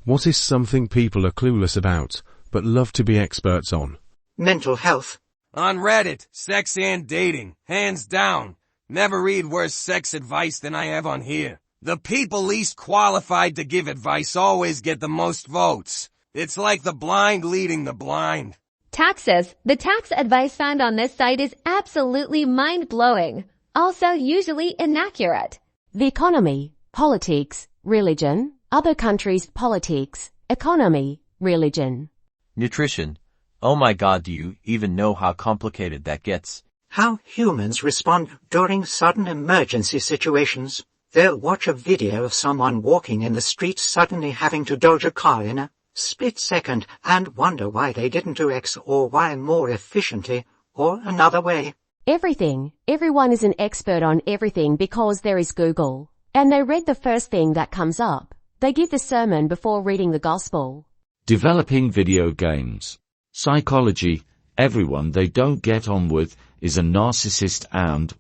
What is something people are clueless about, but love to be experts on? Mental health. On Reddit, sex and dating, hands down. Never read worse sex advice than I have on here. The people least qualified to give advice always get the most votes. It's like the blind leading the blind. Taxes. The tax advice found on this site is absolutely mind-blowing. Also usually inaccurate. The economy, politics, religion, other countries' politics, economy, religion. Nutrition. Oh my God, do you even know how complicated that gets? How humans respond during sudden emergency situations. They'll watch a video of someone walking in the street suddenly having to dodge a car in a split second and wonder why they didn't do X or Y more efficiently or another way. Everything. Everyone is an expert on everything because there is Google. And they read the first thing that comes up. They give the sermon before reading the gospel. Developing video games. Psychology. Everyone they don't get on with is a narcissist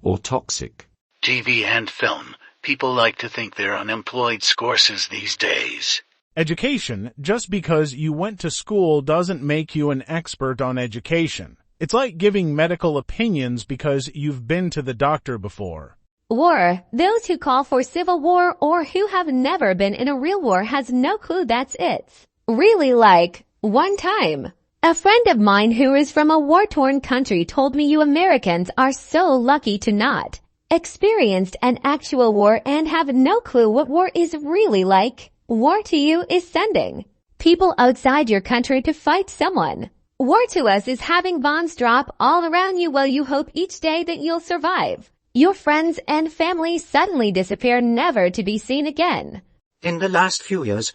or toxic. TV and film. People like to think they're unemployed courses these days. Education. Just because you went to school doesn't make you an expert on education. It's like giving medical opinions because you've been to the doctor before. War. Those who call for civil war or who have never been in a real war has no clue that's it. Really like, one time, a friend of mine who is from a war-torn country told me you Americans are so lucky to not experienced an actual war and have no clue what war is really like. War to you is sending people outside your country to fight someone. War to us is having bombs drop all around you while you hope each day that you'll survive. Your friends and family suddenly disappear never to be seen again. In the last few years,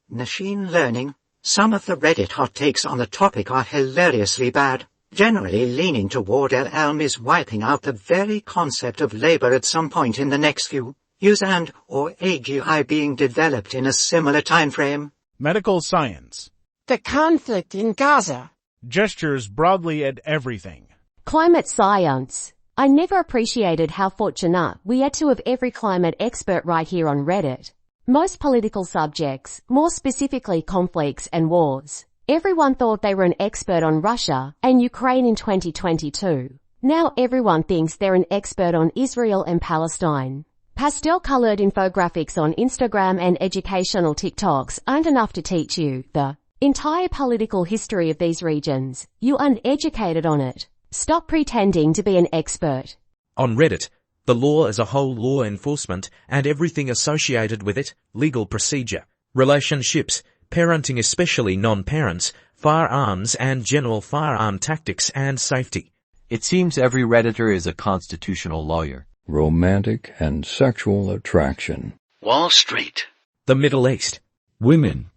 machine learning, some of the Reddit hot takes on the topic are hilariously bad, generally leaning toward LLM is wiping out the very concept of labor at some point in the next few years and or AGI being developed in a similar time frame. Medical science. The conflict in Gaza. Gestures broadly at everything. Climate science. I never appreciated how fortunate we had to have every climate expert right here on Reddit. Most political subjects, more specifically conflicts and wars. Everyone thought they were an expert on Russia and Ukraine in 2022. Now everyone thinks they're an expert on Israel and Palestine. Pastel-colored infographics on Instagram and educational TikToks aren't enough to teach you the entire political history of these regions. You're uneducated on it. Stop pretending to be an expert. On Reddit, the law as a whole, law enforcement and everything associated with it, legal procedure, relationships, parenting especially non-parents, firearms and general firearm tactics and safety. It seems every Redditor is a constitutional lawyer. Romantic and sexual attraction. Wall Street. The Middle East. Women.